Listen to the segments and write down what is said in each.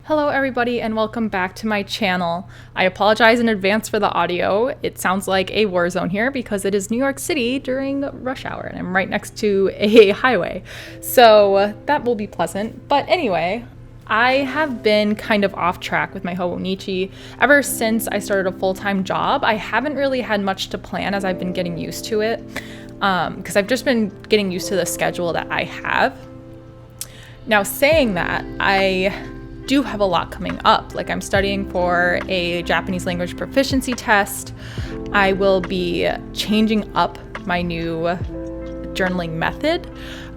Hello everybody and welcome back to my channel. I apologize in advance for the audio. It sounds like a war zone here because it is New York City during rush hour and I'm right next to a highway. So that will be pleasant. But anyway, I have been kind of off track with my Hobonichi ever since I started a full-time job. I haven't really had much to plan as I've been getting used to it because I've just been getting used to the schedule that I have. Now saying that, I do have a lot coming up. Like I'm studying for a Japanese language proficiency test. I will be changing up my new journaling method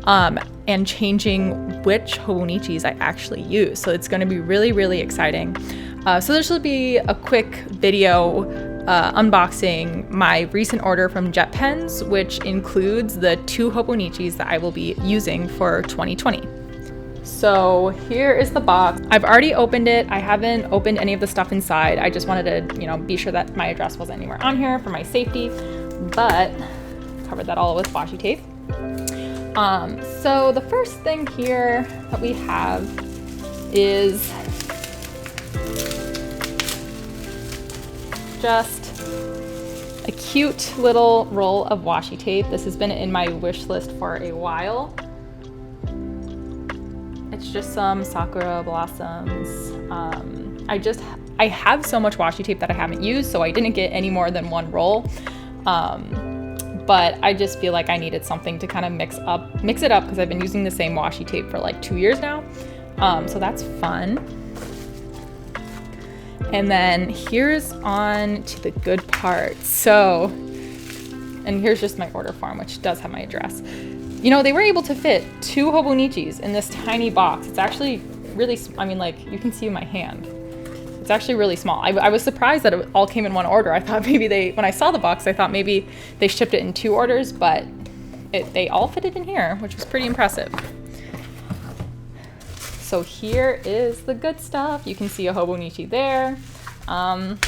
and changing which Hobonichis I actually use. So it's going to be really, really exciting. So this will be a quick video unboxing my recent order from JetPens, which includes the 2 Hobonichis that I will be using for 2020. So here is the box. I've already opened it. I haven't opened any of the stuff inside. I just wanted to, be sure that my address wasn't anywhere on here for my safety, but covered that all with washi tape. So the first thing here that we have is just a cute little roll of washi tape. This has been in my wish list for a while. It's just some sakura blossoms. I have so much washi tape that I haven't used, so I didn't get any more than one roll. But I just feel like I needed something to kind of mix it up because I've been using the same washi tape for like 2 years now. So that's fun. And then here's on to the good part. So, and here's just my order form, which does have my address. They were able to fit 2 Hobonichis in this tiny box. It's actually really, you can see my hand. It's actually really small. I was surprised that it all came in one order. I thought maybe when I saw the box, I thought maybe they shipped it in 2 orders, but they all fitted in here, which was pretty impressive. So here is the good stuff. You can see a Hobonichi there, and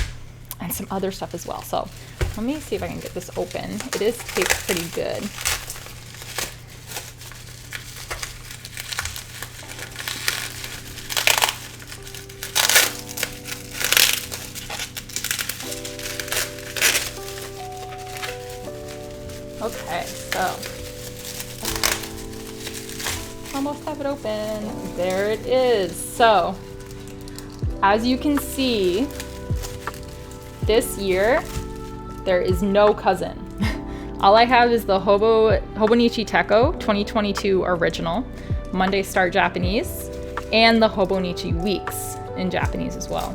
some other stuff as well. So let me see if I can get this open. It is taped pretty good. Okay, so almost have it open. There it is. So as you can see, this year there is no cousin. All I have is the Hobonichi Techo 2022 original, Monday Start Japanese, and the Hobonichi Weeks in Japanese as well.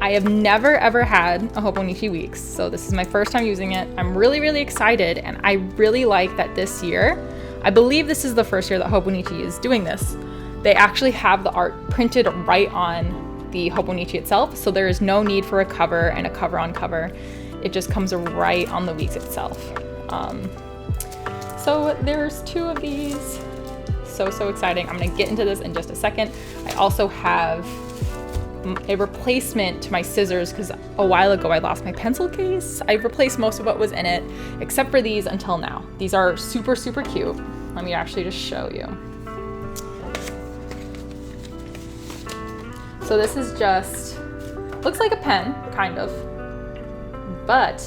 I have never ever had a Hobonichi Weeks, so this is my first time using it. I'm really, really excited, and I really like that this year, I believe this is the first year that Hobonichi is doing this. They actually have the art printed right on the Hobonichi itself, so there is no need for a cover and a cover on cover. It just comes right on the Weeks itself. So there's 2 of these. So exciting. I'm gonna get into this in just a second. I also have a replacement to my scissors because a while ago I lost my pencil case. I replaced most of what was in it except for these until now. These are super, super cute. Let me actually just show you. So this is just, looks like a pen, kind of, but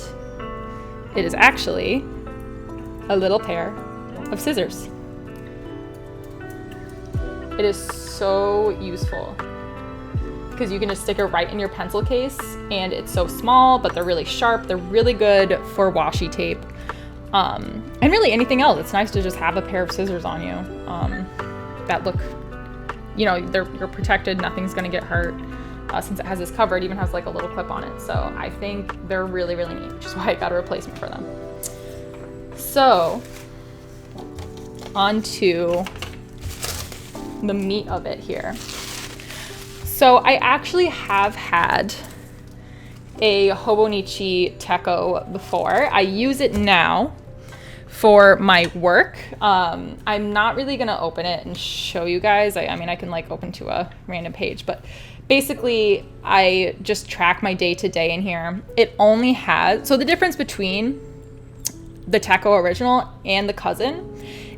it is actually a little pair of scissors. It is so useful because you can just stick it right in your pencil case, and it's so small, but they're really sharp. They're really good for washi tape, and really anything else. It's nice to just have a pair of scissors on you that look, you're protected. Nothing's gonna get hurt since it has this cover. It even has like a little clip on it. So I think they're really, really neat, which is why I got a replacement for them. So on to the meat of it here. So I actually have had a Hobonichi Techo before. I use it now for my work. I'm not really gonna open it and show you guys. I mean, I can like open to a random page, but basically I just track my day-to-day in here. It only has, so the difference between the Techo original and the Cousin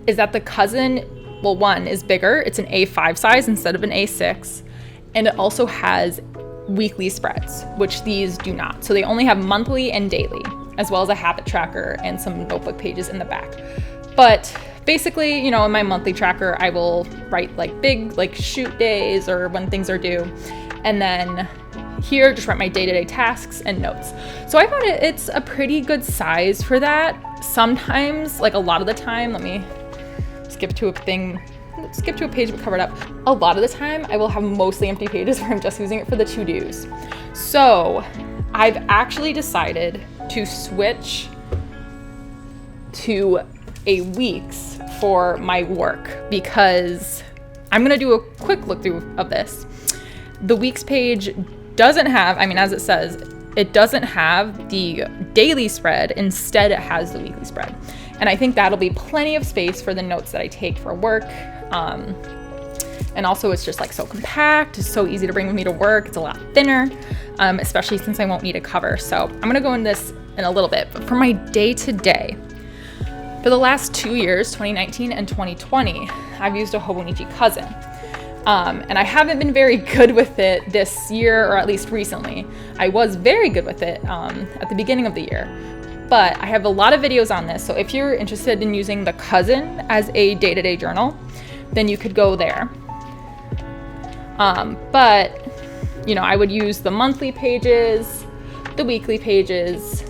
is that the Cousin, well, one is bigger. It's an A5 size instead of an A6. And it also has weekly spreads, which these do not. So they only have monthly and daily, as well as a habit tracker and some notebook pages in the back. But basically, you know, in my monthly tracker, I will write like big, like shoot days or when things are due. And then here, just write my day-to-day tasks and notes. So I found it's a pretty good size for that. Sometimes, like a lot of the time, let me skip to a page but cover it up. A lot of the time, I will have mostly empty pages where I'm just using it for the to-dos. So I've actually decided to switch to a weeks for my work because I'm gonna do a quick look through of this. The weeks page doesn't have, I mean, as it says, it doesn't have the daily spread. Instead, it has the weekly spread. And I think that'll be plenty of space for the notes that I take for work. And also it's just like so compact, it's so easy to bring with me to work. It's a lot thinner, especially since I won't need a cover. So I'm gonna go into this in a little bit, but for my day-to-day, for the last 2 years, 2019 and 2020, I've used a Hobonichi Cousin. And I haven't been very good with it this year, or at least recently. I was very good with it at the beginning of the year, but I have a lot of videos on this. So if you're interested in using the Cousin as a day-to-day journal, then you could go there. But, you know, I would use the monthly pages, the weekly pages,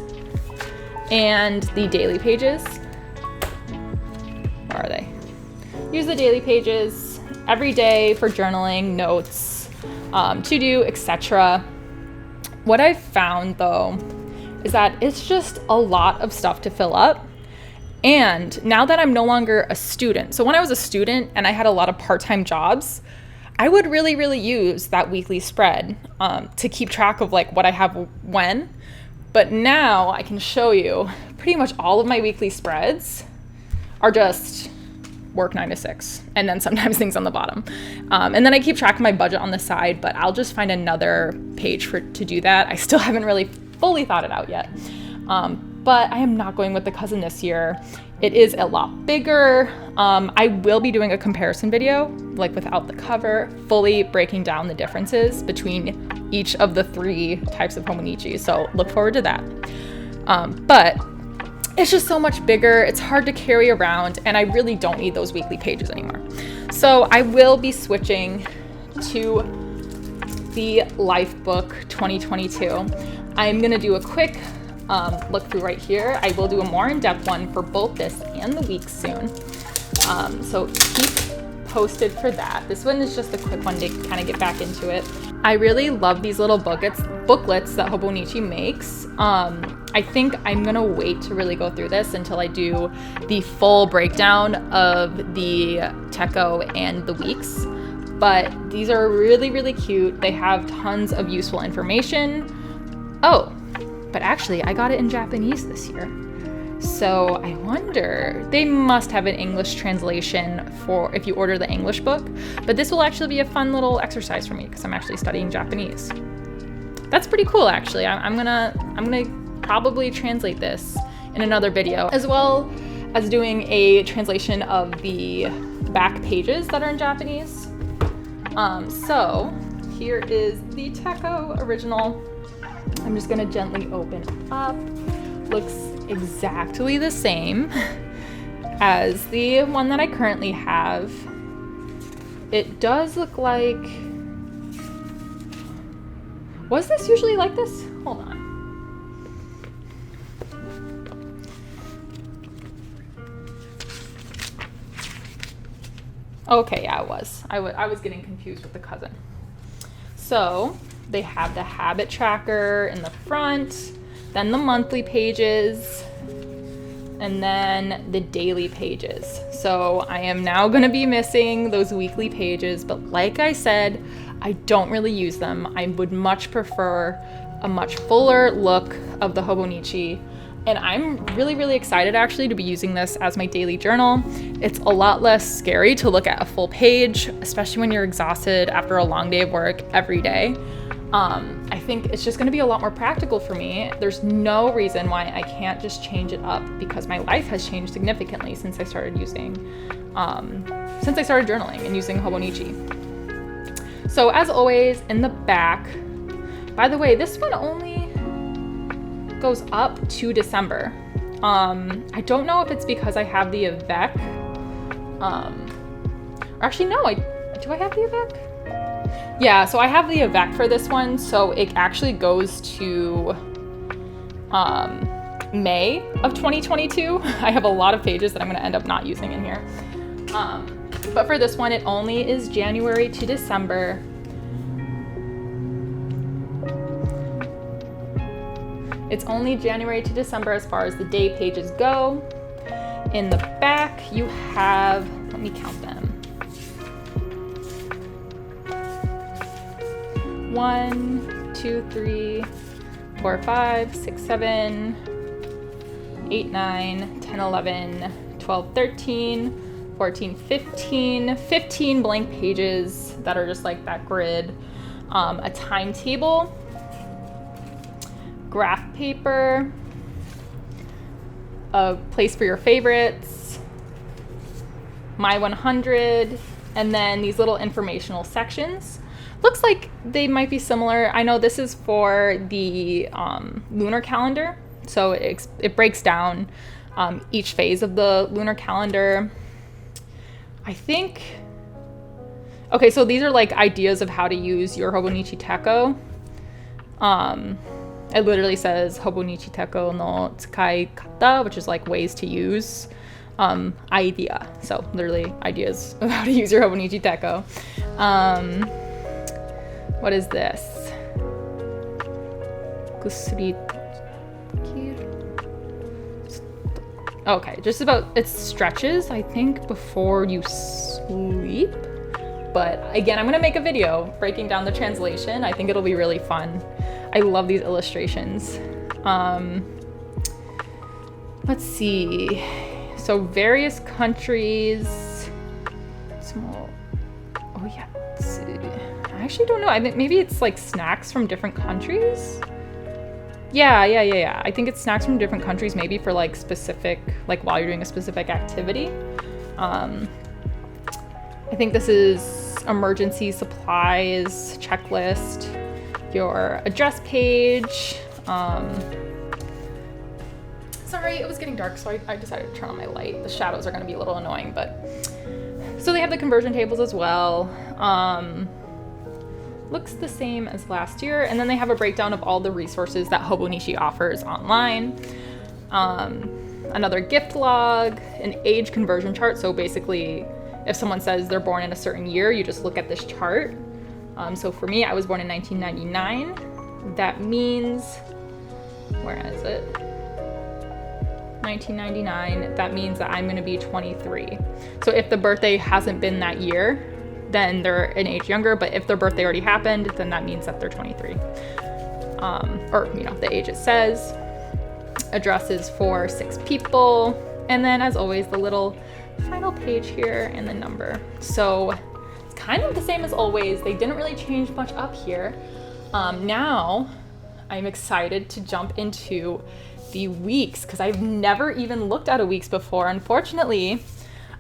and the daily pages. Where are they? Use the daily pages every day for journaling, notes, to do, etc. What I've found though is that it's just a lot of stuff to fill up. And now that I'm no longer a student, so when I was a student and I had a lot of part-time jobs, I would really use that weekly spread to keep track of like what I have when. But now I can show you pretty much all of my weekly spreads are just work 9 to 6, and then sometimes things on the bottom. And then I keep track of my budget on the side, but I'll just find another page to do that. I still haven't really fully thought it out yet. But I am not going with the Cousin this year. It is a lot bigger. I will be doing a comparison video, like without the cover, fully breaking down the differences between each of the 3 types of Hobonichi. So look forward to that. But it's just so much bigger. It's hard to carry around, and I really don't need those weekly pages anymore. So I will be switching to the Lifebook 2022. I'm gonna do a quick look through right here. I will do a more in-depth one for both this and the weeks soon. So keep posted for that. This one is just a quick one to kind of get back into it. I really love these little booklets that Hobonichi makes. I think I'm gonna wait to really go through this until I do the full breakdown of the Techo and the weeks. But these are really cute. They have tons of useful information. Oh, but actually I got it in Japanese this year. So I wonder, they must have an English translation for if you order the English book, but this will actually be a fun little exercise for me because I'm actually studying Japanese. That's pretty cool, actually. I'm gonna probably translate this in another video, as well as doing a translation of the back pages that are in Japanese. So here is the Techo original. I'm just gonna gently open it up. Looks exactly the same as the one that I currently have. It does look like, was this usually like this? Hold on. Okay, yeah, it was. I was getting confused with the Cousin. So they have the habit tracker in the front, then the monthly pages, and then the daily pages. So I am now gonna be missing those weekly pages, but like I said, I don't really use them. I would much prefer a much fuller look of the Hobonichi. And I'm really excited actually to be using this as my daily journal. It's a lot less scary to look at a full page, especially when you're exhausted after a long day of work every day. I think it's just gonna be a lot more practical for me. There's no reason why I can't just change it up because my life has changed significantly since I started journaling and using Hobonichi. So as always, in the back, by the way, this one only goes up to December. I don't know if it's because I have the Avec. Actually, no, do I have the Avec? Yeah, so I have the Avec for this one, so it actually goes to May of 2022. I have a lot of pages that I'm gonna end up not using in here. But for this one, it only is January to December. It's only January to December as far as the day pages go. In the back, you have, let me count them. 1, 2, 3, 4, 5, 6, 7, 8, 9, 10, 11, 12, 13, 14, 15 blank pages that are just like that grid, a timetable, graph paper, a place for your favorites, my 100, and then these little informational sections. Looks like they might be similar. I know this is for the lunar calendar, so it breaks down each phase of the lunar calendar. I think, okay, so these are like ideas of how to use your Hobonichi Techo. It literally says Hobonichi Techo no tsukai kata, which is like ways to use idea. So literally ideas of how to use your Hobonichi Techo. What is this? Okay, just about, it stretches, I think, before you sleep. But again, I'm gonna make a video breaking down the translation. I think it'll be really fun. I love these illustrations. Let's see. So various countries, small, oh yeah, let's see. I actually don't know. I think maybe it's like snacks from different countries. Yeah. I think it's snacks from different countries, maybe for like specific, like while you're doing a specific activity. I think this is emergency supplies checklist, your address page. Sorry, it was getting dark, so I decided to turn on my light. The shadows are gonna be a little annoying, but. So they have the conversion tables as well. Looks the same as last year. And then they have a breakdown of all the resources that Hobonichi offers online. Another gift log, an age conversion chart. So basically, if someone says they're born in a certain year, you just look at this chart. So for me, I was born in 1999. That means, where is it? 1999, that means that I'm gonna be 23. So if the birthday hasn't been that year, then they're an age younger, but if their birthday already happened, then that means that they're 23. Or, you know, the age it says. Addresses for 6 people. And then as always, the little final page here and the number. So it's kind of the same as always. They didn't really change much up here. Now I'm excited to jump into the weeks because I've never even looked at a weeks before. Unfortunately,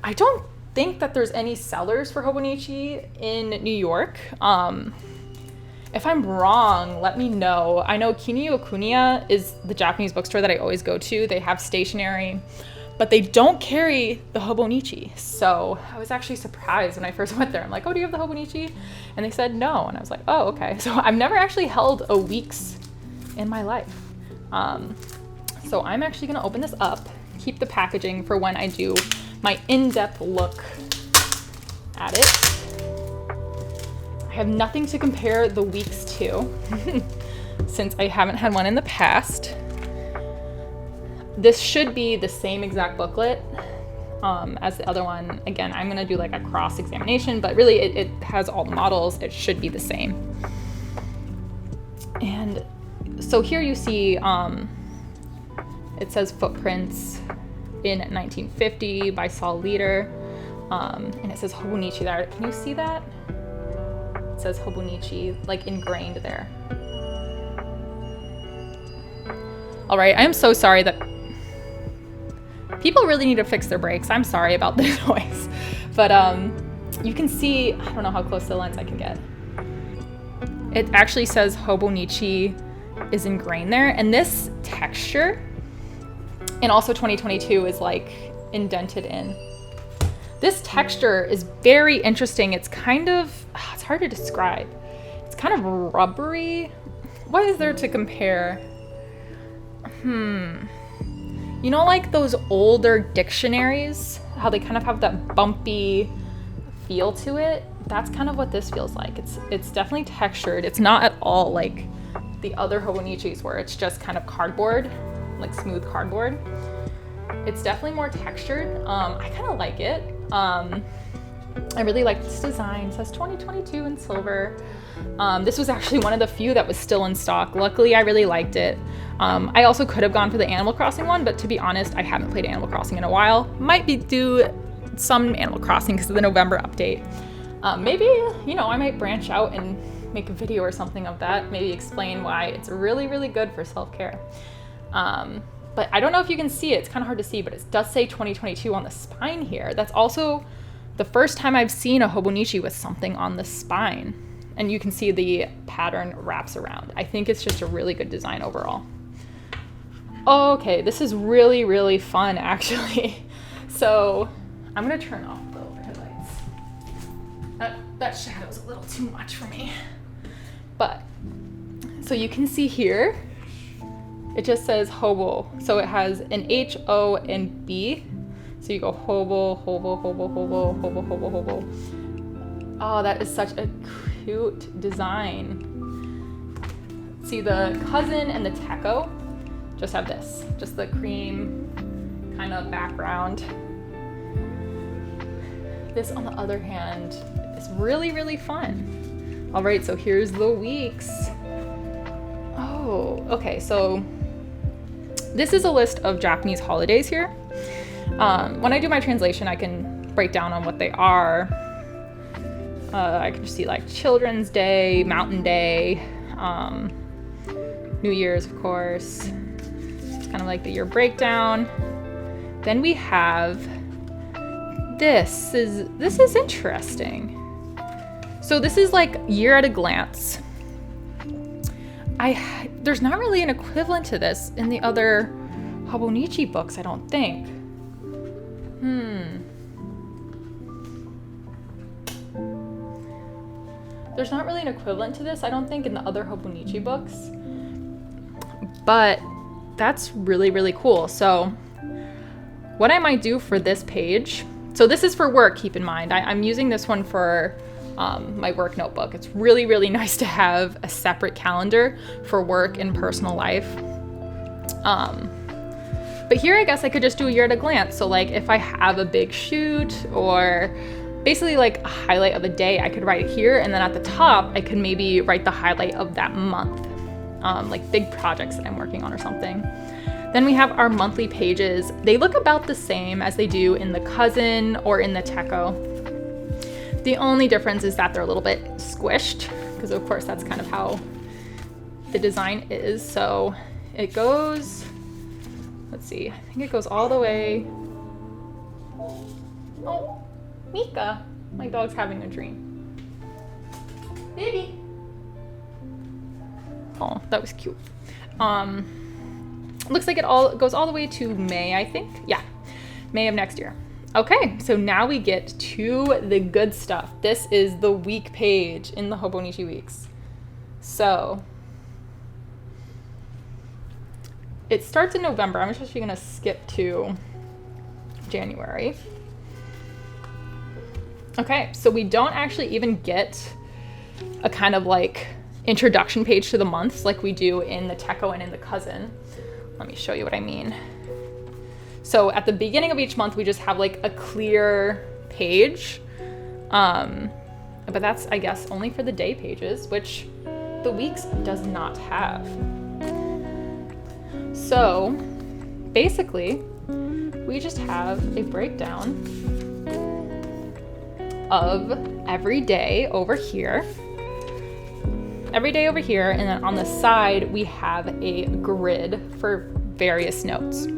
I don't think that there's any sellers for Hobonichi in New York. If I'm wrong, let me know. I know Kinyo-Kuniya is the Japanese bookstore that I always go to. They have stationery, but they don't carry the Hobonichi. So I was actually surprised when I first went there. I'm like, oh, do you have the Hobonichi? And they said no. And I was like, oh, okay. So I've never actually held a weeks in my life. So I'm actually gonna open this up, keep the packaging for when I do my in-depth look at it. I have nothing to compare the weeks to since I haven't had one in the past. This should be the same exact booklet as the other one. Again, I'm gonna do like a cross-examination, but really it has all the models. It should be the same. And so here you see, it says footprints in 1950 by Saul Leader, and it says Hobonichi there. Can you see that? It says Hobonichi like ingrained there. All right, I am so sorry that people really need to fix their brakes. I'm sorry about the noise, but you can see, I don't know how close to the lens I can get. it actually says Hobonichi is ingrained there. And this texture, and also 2022 is like indented in. This texture is very interesting. It's kind of, it's hard to describe. It's kind of rubbery. What is there to compare? You know, like those older dictionaries, how they kind of have that bumpy feel to it? That's kind of what this feels like. It's definitely textured. It's not at all like the other Hobonichis where it's just kind of cardboard, like smooth cardboard. It's definitely more textured. I kind of like it. I really like this design. It says 2022 in silver. This was actually one of the few that was still in stock. Luckily, I really liked it. I also could have gone for the Animal Crossing one, but to be honest, I haven't played Animal Crossing in a while. Might be due some Animal Crossing because of the November update. Maybe, you know, I might branch out and make a video or something of that. Maybe explain why it's really, really good for self-care. But I don't know if you can see it. It's kind of hard to see, but it does say 2022 on the spine here. That's also the first time I've seen a Hobonichi with something on the spine. And you can see the pattern wraps around. I think it's just a really good design overall. Okay, this is really, really fun, actually. So I'm gonna turn off the overhead lights. That shadow's a little too much for me. But, so you can see here, it just says Hobo. So it has an H, O, and B. So you go Hobo, Hobo, Hobo, Hobo, Hobo, Hobo, Hobo. Oh, that is such a cute design. See, the Cousin and the Techo just have this, just the cream kind of background. This, on the other hand, is really, really fun. All right, so here's the weeks. Oh, okay, so this is a list of Japanese holidays here. When I do my translation, I can break down on what they are. I can just see like Children's Day, Mountain Day, New Year's, of course. It's kind of like the year breakdown. Then we have this is interesting. So this is like year at a glance. There's not really an equivalent to this in the other Hobonichi books, I don't think. There's not really an equivalent to this, I don't think, in the other Hobonichi books. But that's really, really cool. So what I might do for this page, so this is for work, keep in mind. I'm using this one for my work notebook. It's really, really nice to have a separate calendar for work and personal life. But here I guess I could just do a year at a glance. So like if I have a big shoot or basically like a highlight of the day, I could write it here. And then at the top, I could maybe write the highlight of that month, like big projects that I'm working on or something. Then we have our monthly pages. They look about the same as they do in the Cousin or in the Techo. The only difference is that they're a little bit squished because of course that's kind of how the design is. So it goes, let's see, I think it goes all the way. Oh, Mika, my dog's having a dream. Baby. Oh, that was cute. Looks like it all goes all the way to May, I think. Yeah, May of next year. Okay, so now we get to the good stuff. This is the week page in the Hobonichi Weeks. So it starts in November. I'm just gonna skip to January. Okay, so we don't actually even get a kind of like introduction page to the months like we do in the Techo and in the Cousin. Let me show you what I mean. So at the beginning of each month, we just have like a clear page. But that's, I guess, only for the day pages, which the weeks does not have. So basically, we just have a breakdown of every day over here. Every day over here, and then on the side, we have a grid for various notes.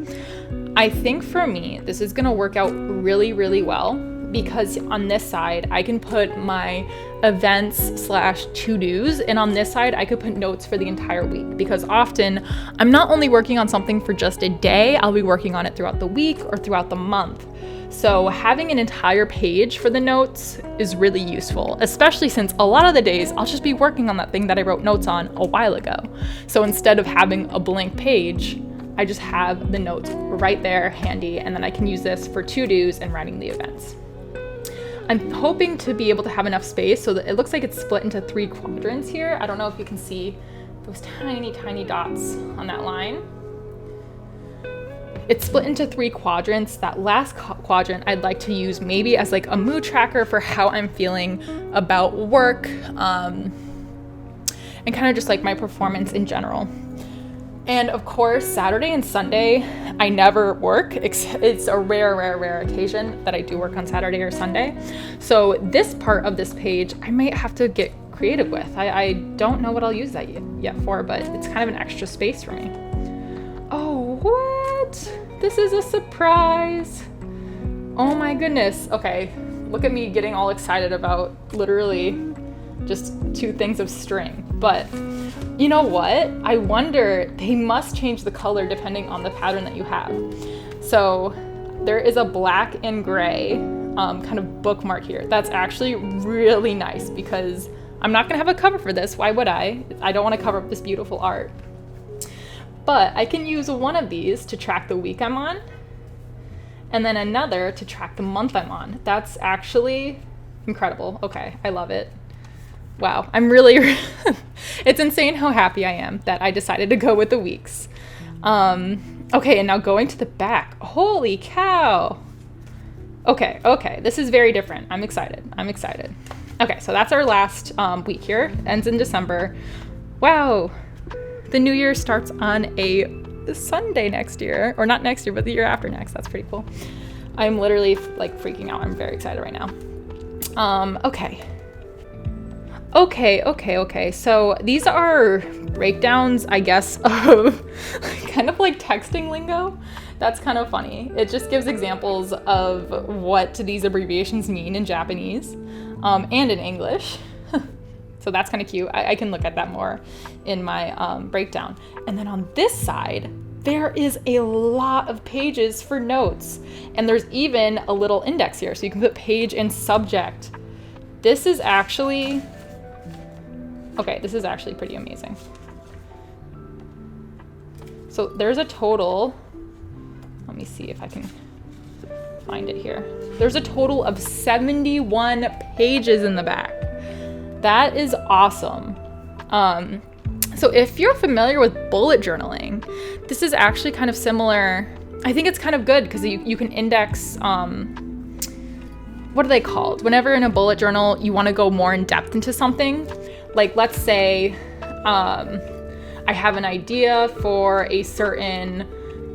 I think for me, this is gonna work out really, really well because on this side, I can put my events / to-dos, and on this side I could put notes for the entire week, because often I'm not only working on something for just a day, I'll be working on it throughout the week or throughout the month. So having an entire page for the notes is really useful, especially since a lot of the days I'll just be working on that thing that I wrote notes on a while ago. So instead of having a blank page, I just have the notes right there handy, and then I can use this for to-dos and writing the events. I'm hoping to be able to have enough space so that it looks like it's split into 3 quadrants here. I don't know if you can see those tiny, tiny dots on that line. It's split into 3 quadrants. That last quadrant I'd like to use maybe as like a mood tracker for how I'm feeling about work, and kind of just like my performance in general. And of course, Saturday and Sunday, I never work. It's a rare occasion that I do work on Saturday or Sunday. So this part of this page, I might have to get creative with. I don't know what I'll use that yet for, but it's kind of an extra space for me. Oh, what? This is a surprise. Oh my goodness. Okay, look at me getting all excited about literally just 2 things of string. But you know what? I wonder, they must change the color depending on the pattern that you have. So there is a black and gray kind of bookmark here. That's actually really nice because I'm not gonna have a cover for this. Why would I? I don't want to cover up this beautiful art. But I can use one of these to track the week I'm on, and then another to track the month I'm on. That's actually incredible. Okay, I love it. Wow, I'm really, it's insane how happy I am that I decided to go with the weeks. Okay, and now going to the back. Holy cow. Okay, this is very different. I'm excited. Okay, so that's our last week here. Ends in December. Wow, the new year starts on a Sunday next year. Or not next year, but the year after next. That's pretty cool. I'm literally like freaking out. I'm very excited right now. Okay. So these are breakdowns, I guess, of kind of like texting lingo. That's kind of funny. It just gives examples of what these abbreviations mean in Japanese and in English. So that's kind of cute. I can look at that more in my breakdown. And then on this side, there is a lot of pages for notes. And there's even a little index here. So you can put page and subject. This is actually pretty amazing. So there's a total, let me see if I can find it here. There's a total of 71 pages in the back. That is awesome. So if you're familiar with bullet journaling, this is actually kind of similar. I think it's kind of good because you can index, what are they called? Whenever in a bullet journal, you want to go more in depth into something. Like let's say I have an idea for a certain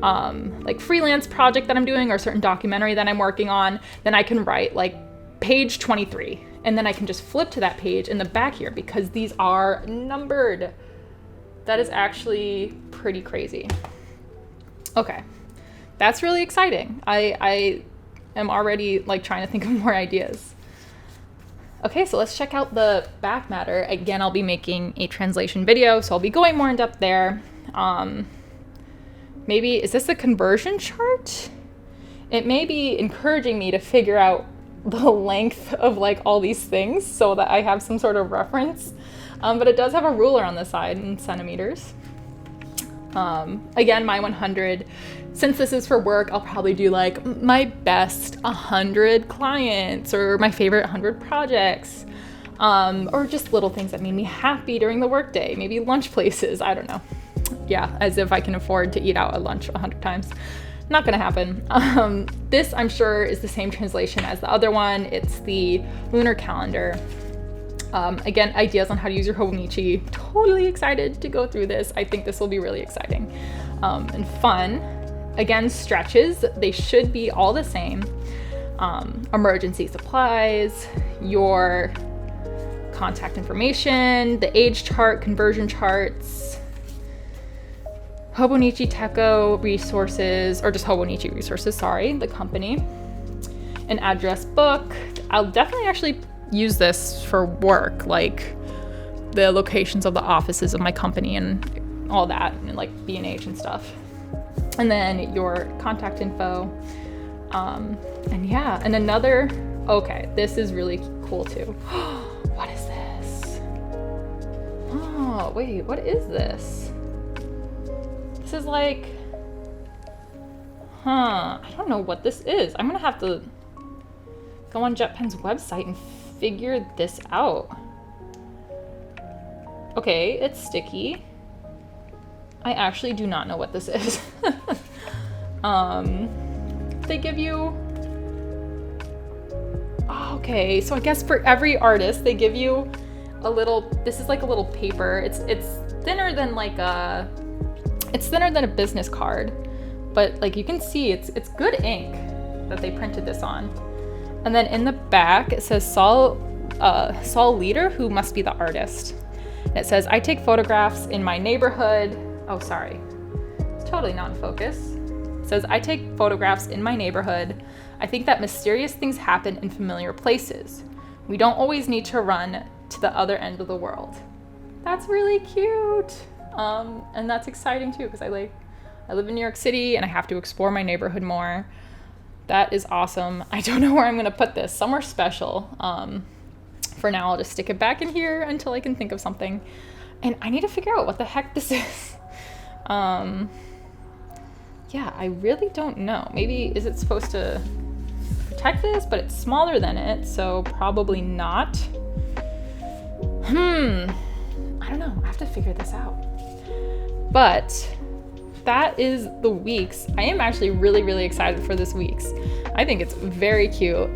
like freelance project that I'm doing or a certain documentary that I'm working on, then I can write like page 23. And then I can just flip to that page in the back here because these are numbered. That is actually pretty crazy. Okay, that's really exciting. I am already like trying to think of more ideas. Okay, so let's check out the back matter. Again, I'll be making a translation video, so I'll be going more in depth there. Maybe, is this a conversion chart? It may be encouraging me to figure out the length of like all these things so that I have some sort of reference. But it does have a ruler on the side in centimeters. Again, my 100, since this is for work, I'll probably do like my best 100 clients or my favorite 100 projects, or just little things that made me happy during the workday, maybe lunch places, I don't know. Yeah, as if I can afford to eat out at lunch 100 times. Not gonna happen. This, I'm sure, is the same translation as the other one. It's the lunar calendar. Again, ideas on how to use your Hobonichi. Totally excited to go through this. I think this will be really exciting and fun. Again, stretches, they should be all the same. Emergency supplies, your contact information, the age chart, conversion charts, Hobonichi Techo resources, or just Hobonichi resources, sorry, the company, an address book. I'll definitely actually use this for work, like the locations of the offices of my company and all that, and like B&H and stuff. And then your contact info. And yeah, and another, okay, this is really cool too. What is this? Oh, wait, what is this? This is like, I don't know what this is. I'm gonna have to go on JetPens website and figure this out. Okay, it's sticky. I actually do not know what this is. They give you, okay, so I guess for every artist, they give you a little, this is like a little paper. It's thinner than it's thinner than a business card, but like you can see it's good ink that they printed this on. And then in the back, it says Saul Leader, who must be the artist. And it says, I take photographs in my neighborhood. Oh, sorry. It's totally not in focus. It says, I take photographs in my neighborhood. I think that mysterious things happen in familiar places. We don't always need to run to the other end of the world. That's really cute. And that's exciting too, because I live in New York City and I have to explore my neighborhood more. That is awesome. I don't know where I'm gonna put this, somewhere special. For now, I'll just stick it back in here until I can think of something. And I need to figure out what the heck this is. Yeah, I really don't know. Maybe, is it supposed to protect this? But it's smaller than it, so probably not. I don't know, I have to figure this out. But that is the Weeks. I am actually really, really excited for this Weeks. I think it's very cute.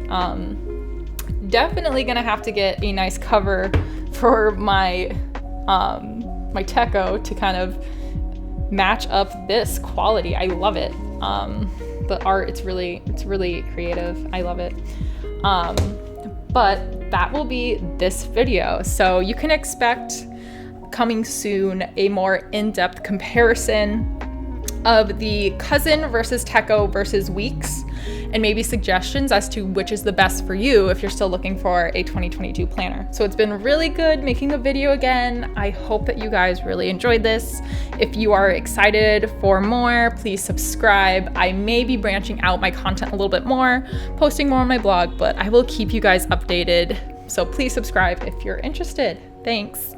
Definitely gonna have to get a nice cover for my my Techo to kind of match up this quality. I love it. The art, it's really creative. I love it. But that will be this video. So you can expect coming soon a more in-depth comparison of the Cousin versus Techo versus Weeks, and maybe suggestions as to which is the best for you if you're still looking for a 2022 planner. So it's been really good making a video again. I hope that you guys really enjoyed this. If you are excited for more, please subscribe. I may be branching out my content a little bit more, posting more on my blog, but I will keep you guys updated. So please subscribe if you're interested. Thanks.